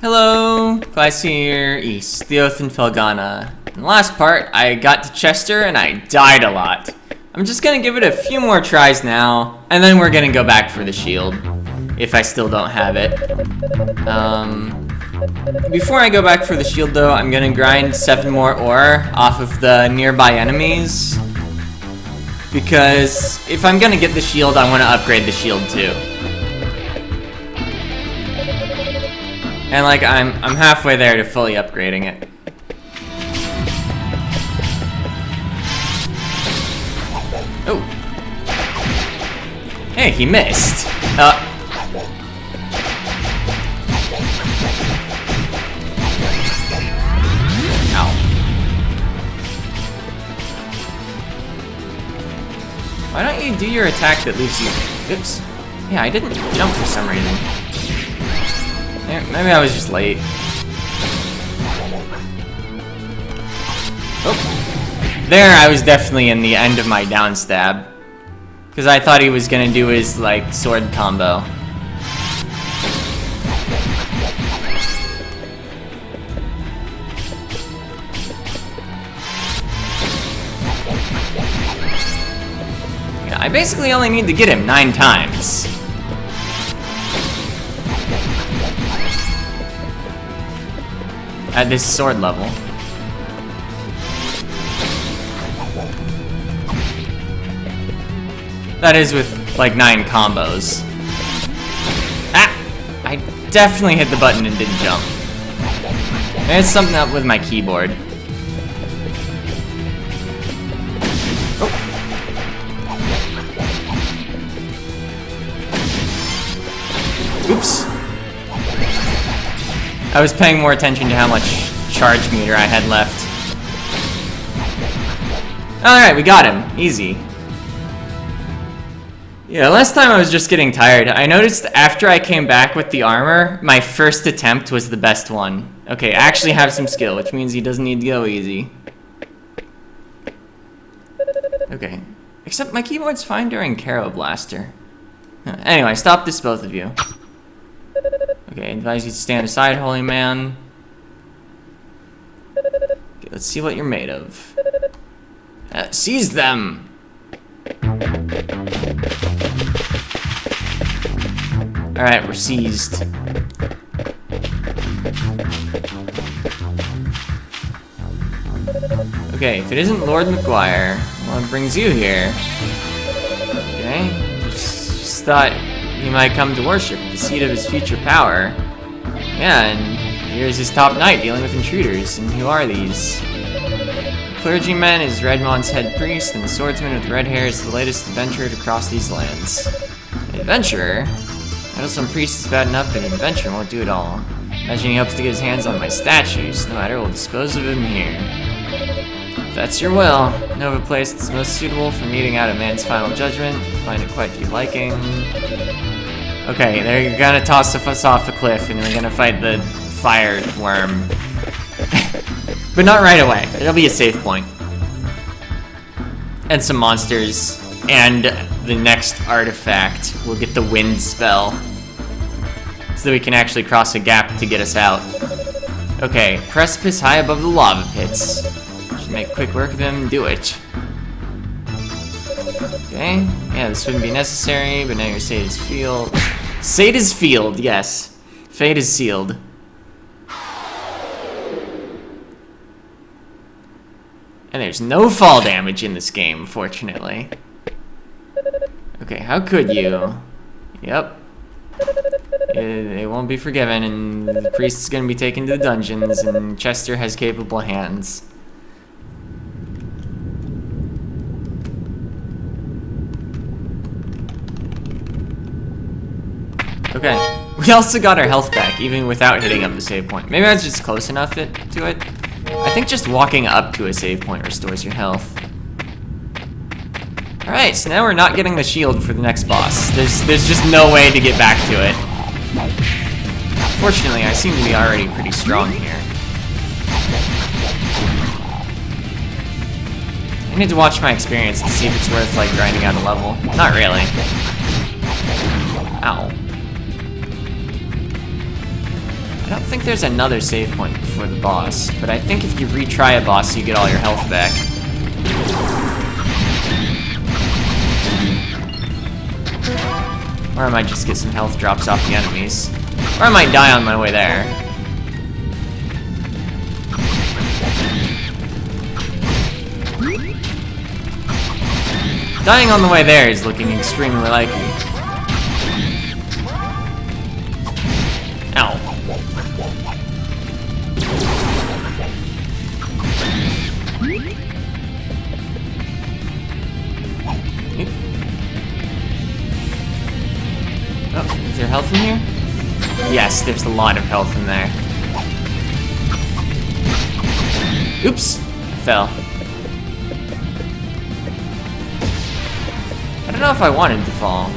Hello, class here, East, the Oath in Felghana. In the last part, I got to Chester and I died a lot. I'm just gonna give it a few more tries now, and then we're gonna go back for the shield, if I still don't have it. Before I go back for the shield though, I'm gonna grind 7 more ore off of the nearby enemies, because if I'm gonna get the shield, I wanna upgrade the shield too. And like, I'm halfway there to fully upgrading it. Oh. Hey, he missed. Ow. Why don't you do your attack that leaves you... Oops. Yeah, I didn't jump for some reason. Maybe I was just late. Oh. There, I was definitely in the end of my down stab. Because I thought he was gonna do his, like, sword combo. Yeah, I basically only need to get him 9 times. At this sword level. That is with like 9 combos. Ah! I definitely hit the button and didn't jump. There's something up with my keyboard. Oh. Oops. I was paying more attention to how much charge meter I had left. Alright, we got him. Easy. Yeah, last time I was just getting tired. I noticed after I came back with the armor, my first attempt was the best one. Okay, I actually have some skill, which means he doesn't need to go easy. Okay. Except my keyboard's fine during Caro Blaster. Anyway, stop this, both of you. Okay, I advise you to stand aside, holy man. Okay, let's see what you're made of. Seize them! Alright, we're seized. Okay, if it isn't Lord McGuire, well, it brings you here. Okay, just thought he might come to worship the seat of his future power. Yeah, and here's his top knight dealing with intruders. And who are these? The clergyman is Redmont's head priest, and the swordsman with red hair is the latest adventurer to cross these lands. An adventurer? I know some priest is bad enough, but an adventurer won't do it all. Imagine he hopes to get his hands on my statues. No matter, we'll dispose of him here. If that's your will, know of a place that's most suitable for meeting out a man's final judgment. Find it quite to your liking. Okay, they're gonna toss us off a cliff, and we're gonna fight the fire worm. But not right away. There'll be a save point. And some monsters. And the next artifact will get the wind spell. So that we can actually cross a gap to get us out. Okay, precipice high above the lava pits. Should make quick work of him, do it. Okay, yeah, this wouldn't be necessary, but now your fate is sealed. Fate is sealed, yes. Fate is sealed. And there's no fall damage in this game, fortunately. Okay, how could you? Yep. It won't be forgiven, and the priest is going to be taken to the dungeons, and Chester has capable hands. Okay. We also got our health back, even without hitting up the save point. Maybe I was just close enough to it. I think just walking up to a save point restores your health. Alright, so now we're not getting the shield for the next boss. There's just no way to get back to it. Fortunately, I seem to be already pretty strong here. I need to watch my experience to see if it's worth, like, grinding out a level. Not really. Ow. I don't think there's another save point before the boss, but I think if you retry a boss, you get all your health back. Or I might just get some health drops off the enemies. Or I might die on my way there. Dying on the way there is looking extremely likely. Ow. Oh, is there health in here? Yes, there's a lot of health in there. Oops! I fell. I don't know if I wanted to fall.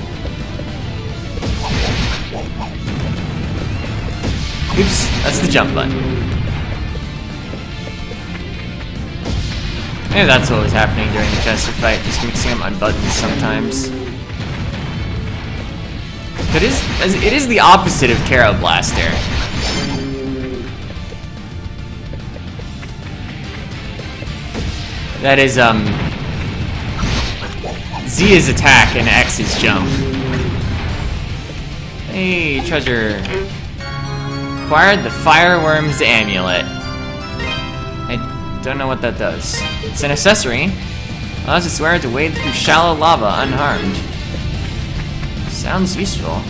Oops, that's the jump button. Maybe that's what was happening during the Chester fight, just mixing up my buttons sometimes. It is the opposite of Terra Blaster. That is, Z is attack and X is jump. Hey, treasure. Acquired the Fireworm's Amulet. I don't know what that does. It's an accessory. Allows its wearer to wade through shallow lava unharmed. Sounds useful.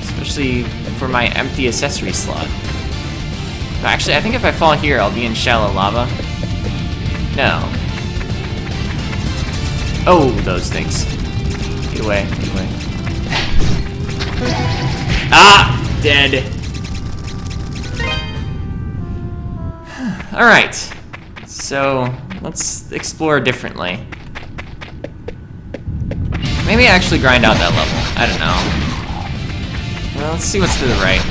Especially for my empty accessory slot. Actually, I think if I fall here, I'll be in shallow lava. No. Oh, those things. Get away, get away. Ah! Dead. Alright. So, let's explore differently. Maybe actually grind out that level. I don't know. Well, let's see what's to the right.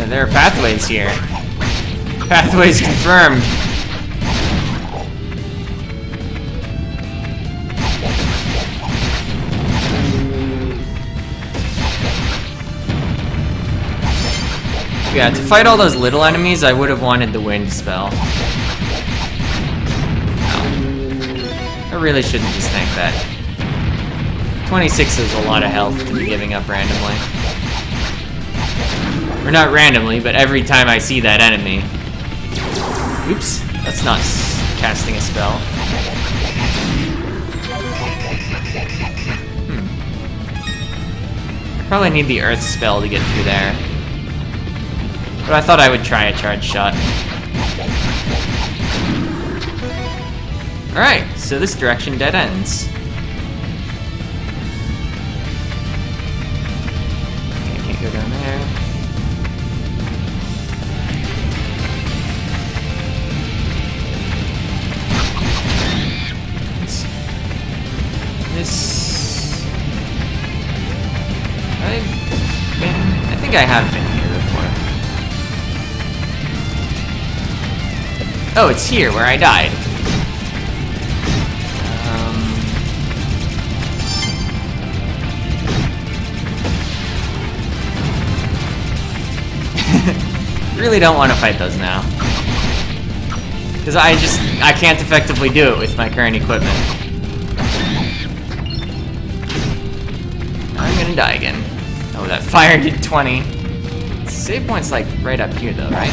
There are pathways here. Pathways confirmed. Yeah, to fight all those little enemies, I would have wanted the wind spell. I really shouldn't just tank that. 26 is a lot of health to be giving up randomly. Or not randomly, but every time I see that enemy. Oops, that's not casting a spell. Probably need the earth spell to get through there. But I thought I would try a charge shot. Alright, so this direction dead ends. Okay, I can't go down there. I think I have been here before. Oh, it's here where I died. Really don't want to fight those now. Because I can't effectively do it with my current equipment. I'm gonna die again. Oh, that fire did 20. Save point's like right up here though, right?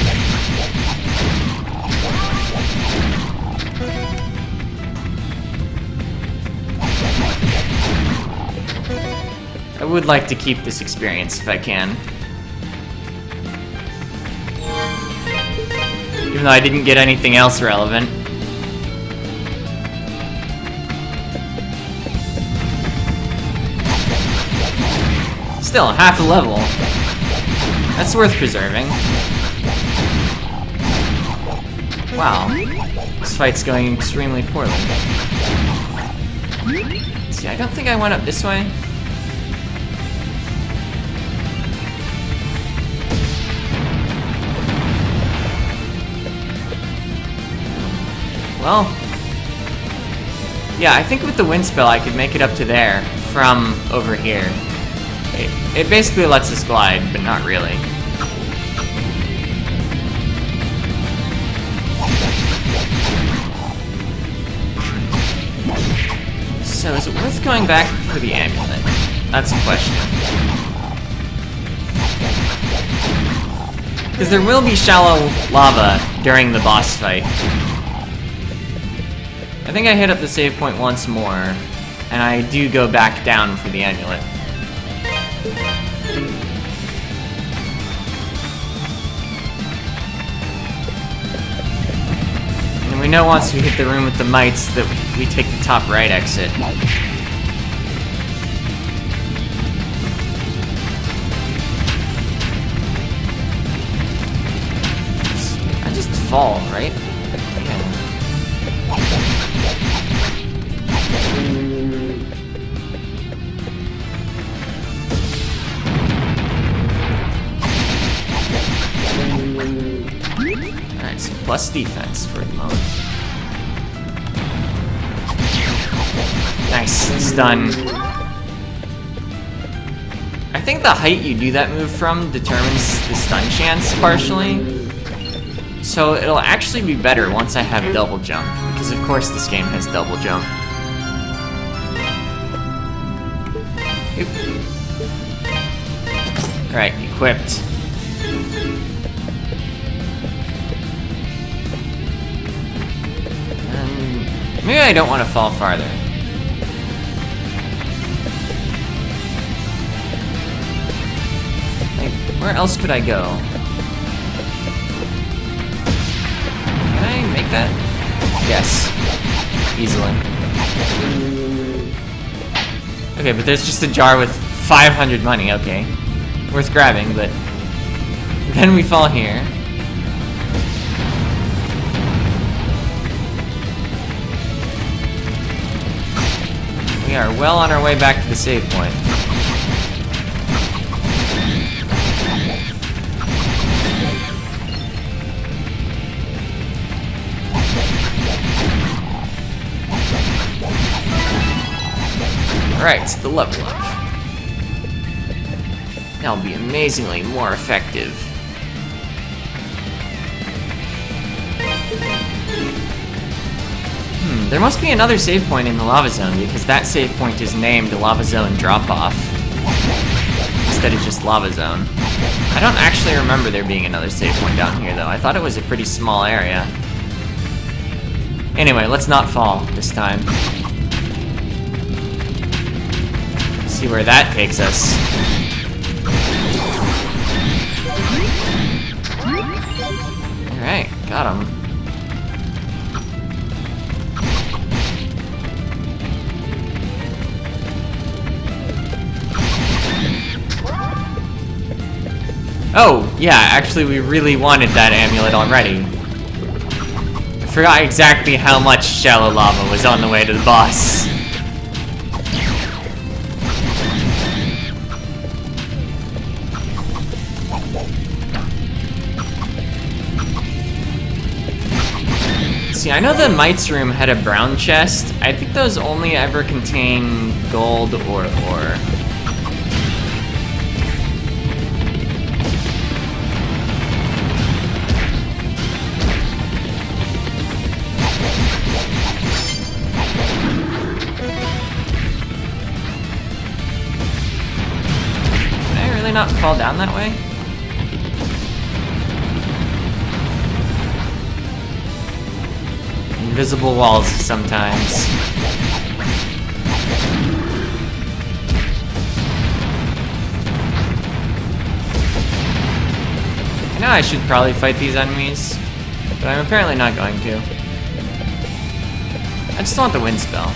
I would like to keep this experience if I can. Even though I didn't get anything else relevant. still, half a level. That's worth preserving. Wow. This fight's going extremely poorly. See, I don't think I went up this way. Well, yeah, I think with the wind spell I could make it up to there from over here. It basically lets us glide, but not really. So is it worth going back for the amulet? That's a question. Because there will be shallow lava during the boss fight. I think I hit up the save point once more, and I do go back down for the amulet. And we know once we hit the room with the mites that we take the top right exit. I just fall, right? Alright, so plus defense for the moment. Nice, stun. I think the height you do that move from determines the stun chance partially. So it'll actually be better once I have double jump, because of course this game has double jump. Oop. Alright, equipped. Maybe I don't want to fall farther. Like, where else could I go? Can I make that? Yes. Easily. Okay, but there's just a jar with 500 money, okay. Worth grabbing, but then we fall here. We are well on our way back to the save point. Alright, the level up. That'll be amazingly more effective. There must be another save point in the lava zone, because that save point is named Lava Zone Drop-Off instead of just Lava Zone. I don't actually remember there being another save point down here, though. I thought it was a pretty small area. Anyway, let's not fall this time. See where that takes us. Alright, got him. Oh, yeah, actually we really wanted that amulet already. I forgot exactly how much shallow lava was on the way to the boss. See, I know the Mites room had a brown chest. I think those only ever contain gold or ore. Not fall down that way? Invisible walls sometimes. I know I should probably fight these enemies, but I'm apparently not going to. I just want the wind spell.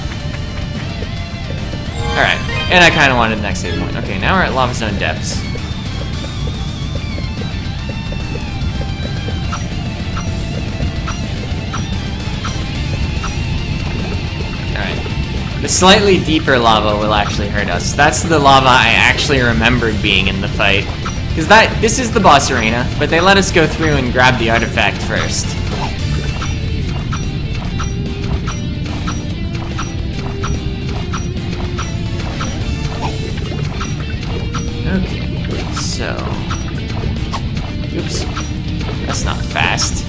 Alright, and I kind of wanted the next save point. Okay, now we're at Lava Zone depths. Alright. The slightly deeper lava will actually hurt us. That's the lava I actually remembered being in the fight. Because this is the boss arena, but they let us go through and grab the artifact first. Okay, so... Oops. That's not fast.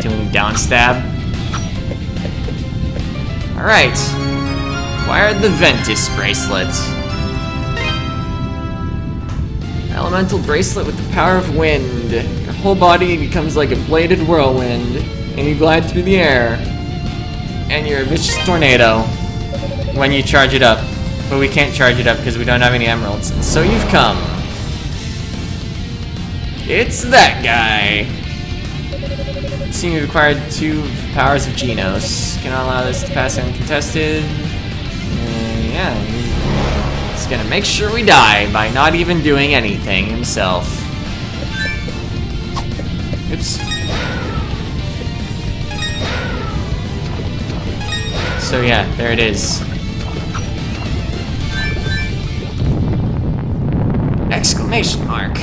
Doing down stab. Alright. Acquire the Ventus bracelet. Elemental bracelet with the power of wind. Your whole body becomes like a bladed whirlwind, and you glide through the air. And you're a vicious tornado when you charge it up. But we can't charge it up because we don't have any emeralds. And so you've come. It's that guy. Seeing you've acquired 2 powers of Genos. Cannot allow this to pass uncontested. Yeah, he's gonna make sure we die by not even doing anything himself. Oops. So yeah, there it is. Exclamation mark.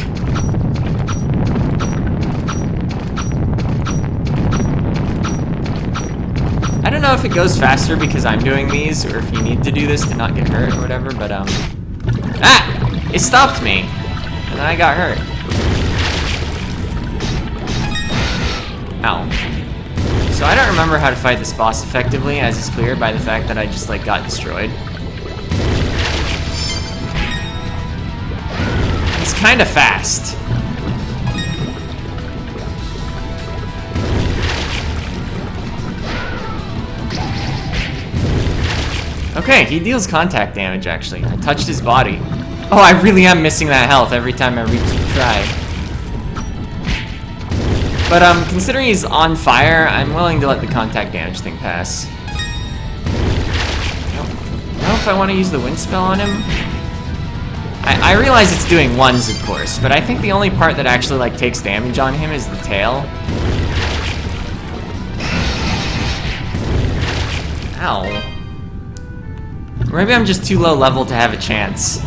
I don't know if it goes faster because I'm doing these, or if you need to do this to not get hurt or whatever, but Ah! It stopped me! And then I got hurt. Ow. So I don't remember how to fight this boss effectively, as is clear by the fact that I just, like, got destroyed. He's kinda fast. Okay, he deals contact damage, actually. I touched his body. Oh, I really am missing that health every time I reach the try. But, considering he's on fire, I'm willing to let the contact damage thing pass. I don't know if I want to use the wind spell on him. I realize it's doing ones, of course, but I think the only part that actually, like, takes damage on him is the tail. Ow. Maybe I'm just too low level to have a chance.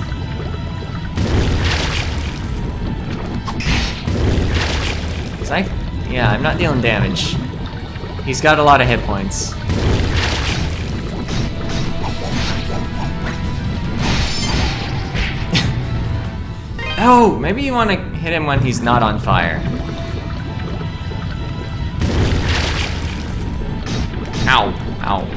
Yeah, I'm not dealing damage. He's got a lot of hit points. Oh, maybe you want to hit him when he's not on fire. Ow, ow.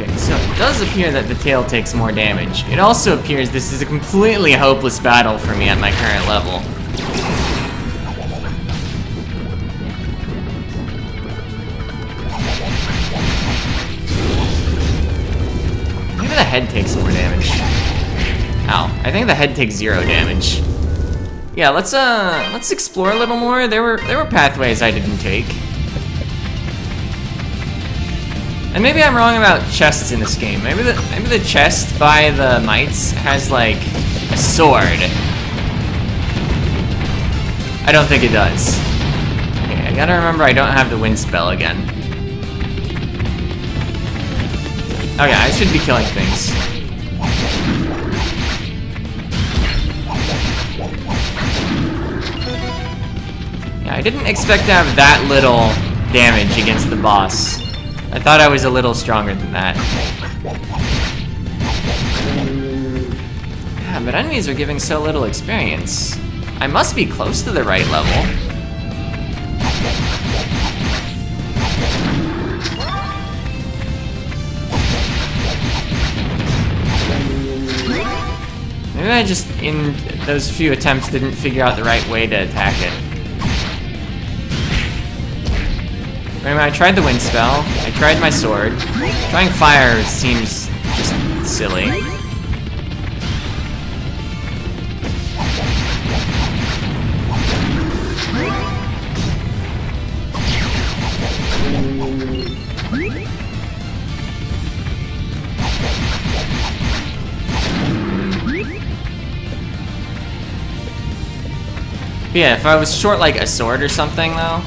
It does appear that the tail takes more damage. It also appears this is a completely hopeless battle for me at my current level. Maybe the head takes more damage. Ow, I think the head takes 0 damage. Yeah, let's explore a little more. There were pathways I didn't take. And maybe I'm wrong about chests in this game. Maybe the chest by the mites has, like, a sword. I don't think it does. Okay, I gotta remember I don't have the wind spell again. Oh yeah, I should be killing things. Yeah, I didn't expect to have that little damage against the boss. I thought I was a little stronger than that. Yeah, but enemies are giving so little experience. I must be close to the right level. Maybe I just, in those few attempts, didn't figure out the right way to attack it. Remember, I tried the wind spell, I tried my sword. Trying fire seems just silly. But yeah, if I was short like a sword or something though,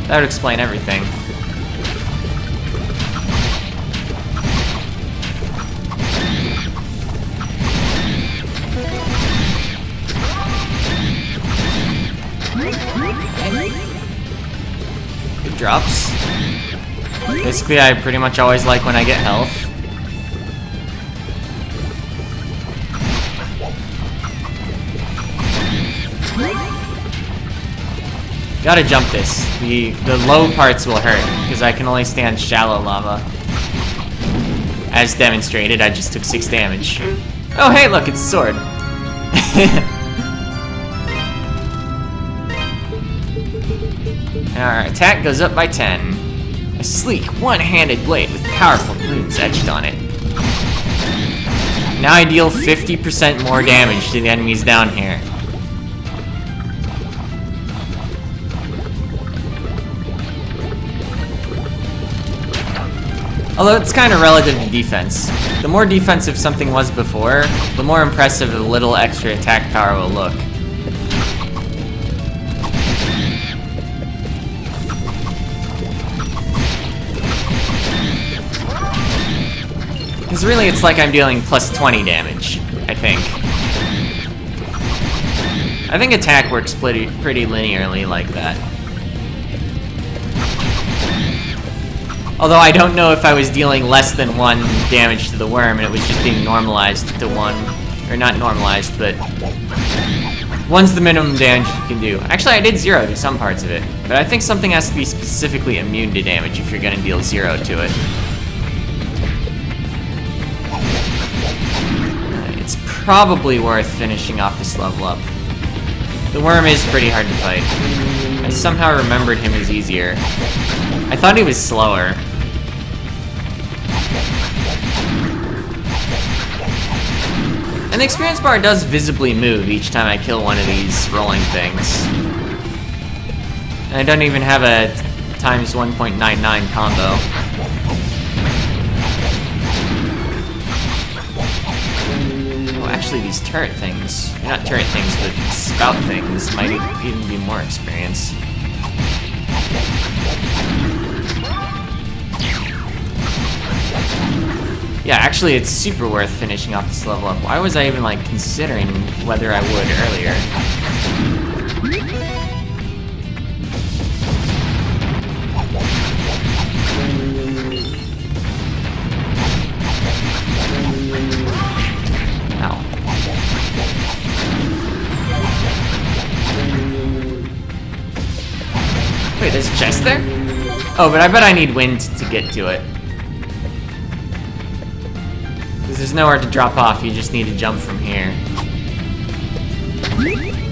that would explain everything. Good drops. Basically, I pretty much always like when I get health. Gotta jump this. The low parts will hurt, because I can only stand shallow lava. As demonstrated, I just took 6 damage. Oh hey, look, it's a sword. Our attack goes up by 10. A sleek, one-handed blade with powerful runes etched on it. Now I deal 50% more damage to the enemies down here. Although it's kind of relative to defense. The more defensive something was before, the more impressive a little extra attack power will look. Because really it's like I'm dealing plus 20 damage, I think. I think attack works pretty linearly like that. Although I don't know if I was dealing less than 1 damage to the worm and it was just being normalized to 1. Or not normalized, but 1's the minimum damage you can do. Actually, I did 0 to some parts of it. But I think something has to be specifically immune to damage if you're going to deal 0 to it. It's probably worth finishing off this level up. The worm is pretty hard to fight. I somehow remembered him as easier. I thought he was slower. And the experience bar does visibly move each time I kill one of these rolling things. And I don't even have a times 1.99 combo. Oh, actually these turret things, not turret things, but spout things might even be more experience. Yeah, actually it's super worth finishing off this level up. Why was I even like considering whether I would earlier? Ow. Wait, there's a chest there? Oh, but I bet I need wind to get to it. There's nowhere to drop off, you just need to jump from here.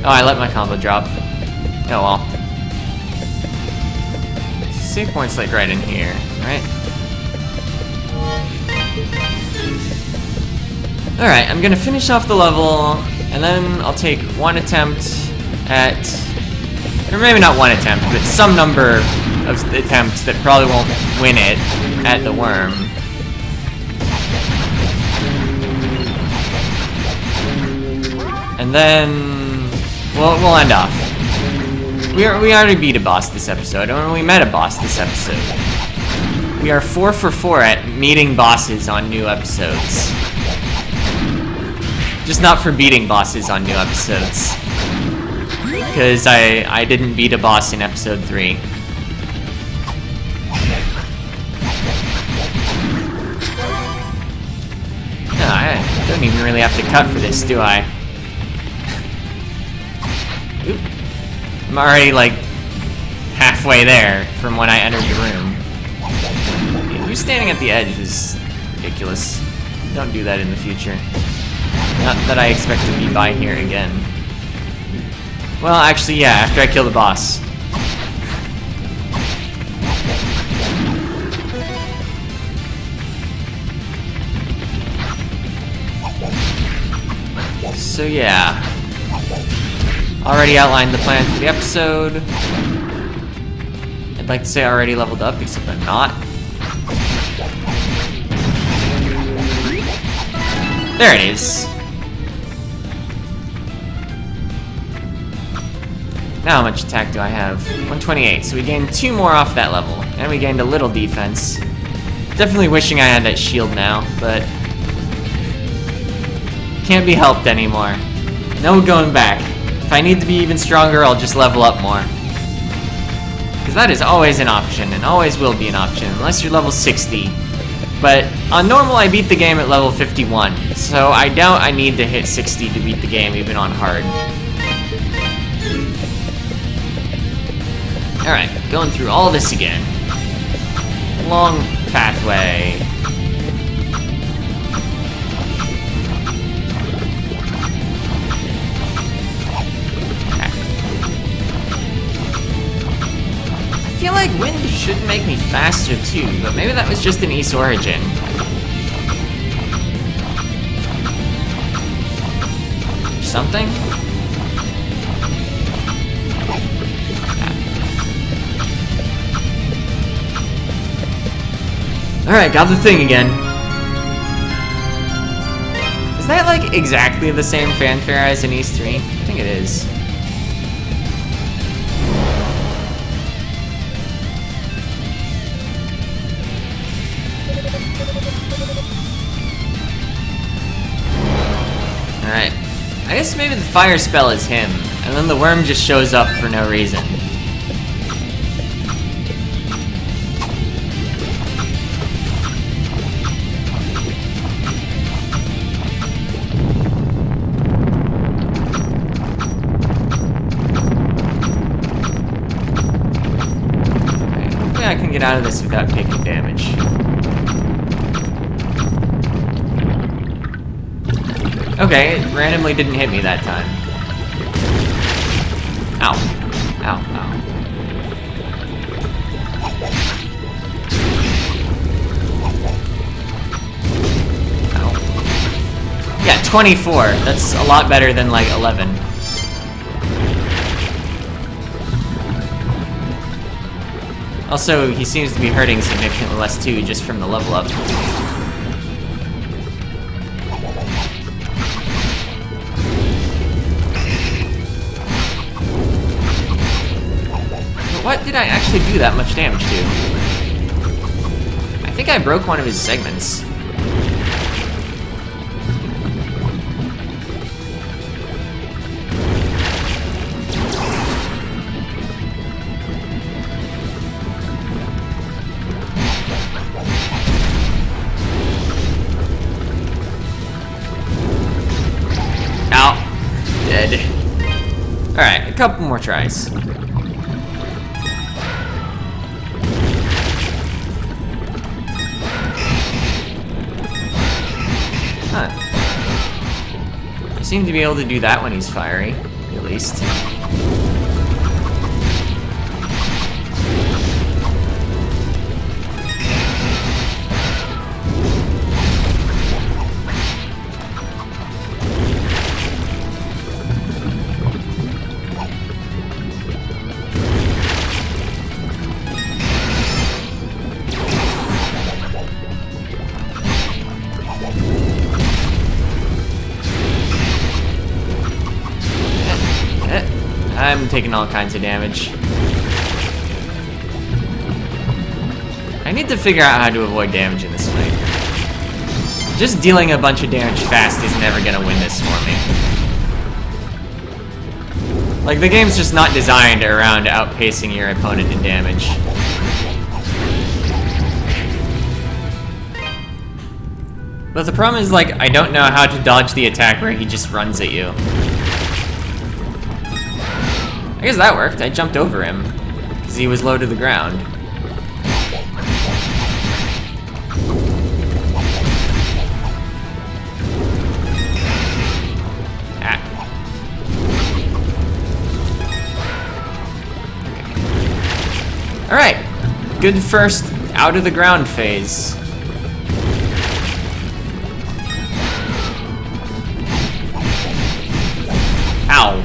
Oh, I let my combo drop. Oh well. Save point's like right in here, right? Alright, I'm gonna finish off the level, and then I'll take 1 attempt at... Or maybe not 1 attempt, but some number of attempts that probably won't win it at the worm. And then we'll end off. We already beat a boss this episode, and we met a boss this episode. We are 4 for 4 at meeting bosses on new episodes. Just not for beating bosses on new episodes. Because I didn't beat a boss in episode 3. No, I don't even really have to cut for this, do I? Oop. I'm already like halfway there from when I entered the room. You standing at the edge is ridiculous. Don't do that in the future. Not that I expect to be by here again. Well, actually, yeah, after I kill the boss. So yeah. Already outlined the plan for the episode. I'd like to say I already leveled up, except I'm not. There it is. Now how much attack do I have? 128, so we gained 2 more off that level. And we gained a little defense. Definitely wishing I had that shield now, but can't be helped anymore. No going back. If I need to be even stronger, I'll just level up more. Because that is always an option, and always will be an option, unless you're level 60. But on normal, I beat the game at level 51, so I doubt I need to hit 60 to beat the game, even on hard. Alright, going through all this again. Long pathway. I feel like wind should make me faster too, but maybe that was just an East origin. Something? Alright, got the thing again. Is that like exactly the same fanfare as in East 3? I think it is. Alright. I guess maybe the fire spell is him, and then the worm just shows up for no reason. Alright, hopefully I can get out of this without taking damage. Okay, it randomly didn't hit me that time. Ow. Ow, ow. Ow. Yeah, 24. That's a lot better than like 11. Also, he seems to be hurting significantly less too, just from the level up. What did I actually do that much damage to? I think I broke one of his segments. Ow. Dead. Alright, a couple more tries. Huh. I seem to be able to do that when he's fiery, at least. I'm taking all kinds of damage. I need to figure out how to avoid damage in this fight. Just dealing a bunch of damage fast is never gonna win this for me. Like, the game's just not designed around outpacing your opponent in damage. But the problem is, like, I don't know how to dodge the attack where he just runs at you. I guess that worked. I jumped over him, because he was low to the ground. Ah. Okay. Alright. Good first out of the ground phase. Ow.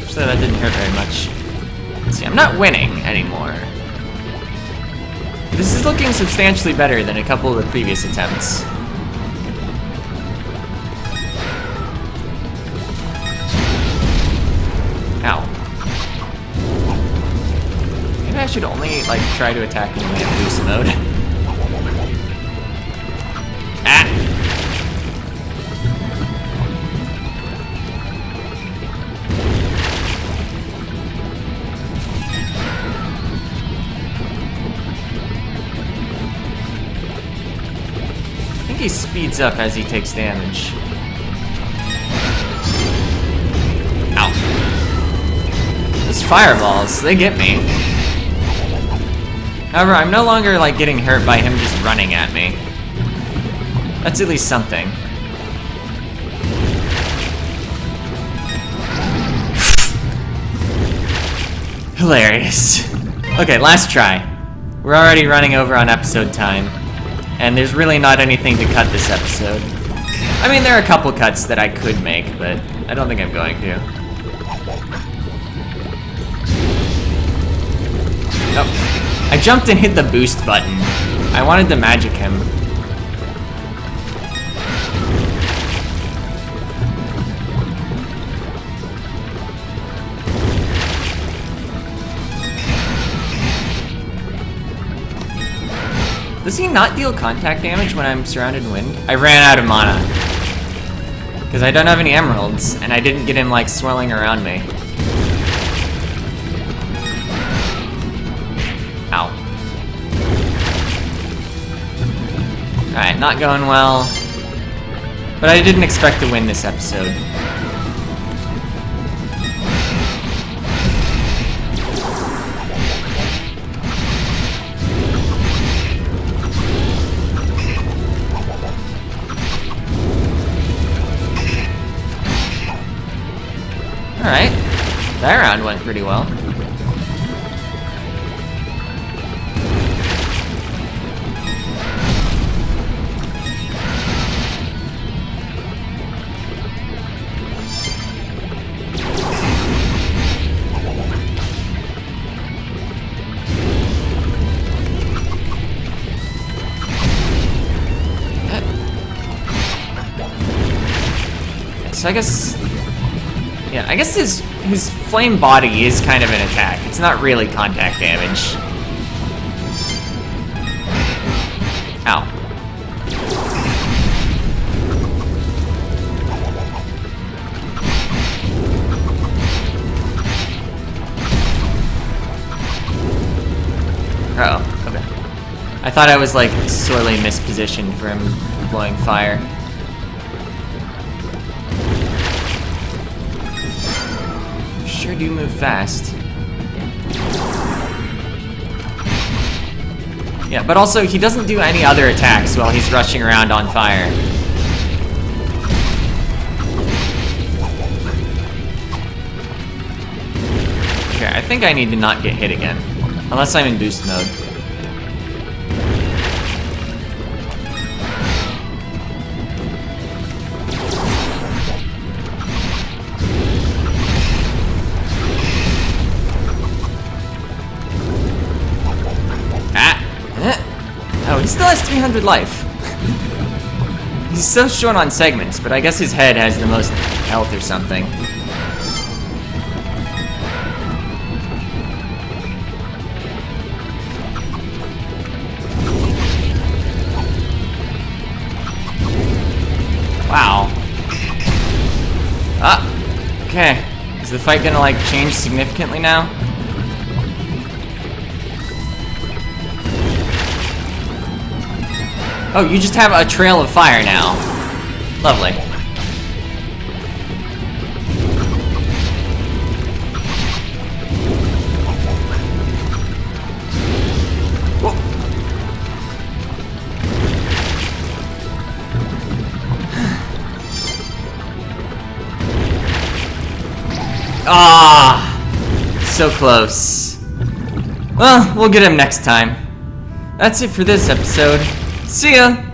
So that didn't hurt very much. See, I'm not winning anymore. this is looking substantially better than a couple of the previous attempts. Ow. Maybe I should only, like, try to attack him in boost mode. Ah! I think he speeds up as he takes damage. Ow. Those fireballs, they get me. However, I'm no longer, like, getting hurt by him just running at me. That's at least something. Hilarious. Okay, last try. We're already running over on episode time, and there's really not anything to cut this episode. I mean, there are a couple cuts that I could make, but I don't think I'm going to. Oh. I jumped and hit the boost button. I wanted to magic him. Does he not deal contact damage when I'm surrounded in wind? I ran out of mana. Because I don't have any emeralds, and I didn't get him, like, swirling around me. Ow. Alright, not going well. But I didn't expect to win this episode. Alright. That round went pretty well. So I guess... yeah, I guess his flame body is kind of an attack. It's not really contact damage. Ow. Uh-oh, okay. I thought I was, like, sorely mispositioned for him blowing fire. Sure do move fast. Yeah, but also he doesn't do any other attacks while he's rushing around on fire. Okay, I think I need to not get hit again. Unless I'm in boost mode. Oh, he still has 300 life. He's so short on segments, but I guess his head has the most health or something. Wow. Ah, okay. Is the fight gonna, like, change significantly now? Oh, you just have a trail of fire now. Lovely. Whoa. Ah, so close. Well, we'll get him next time. That's it for this episode. See ya!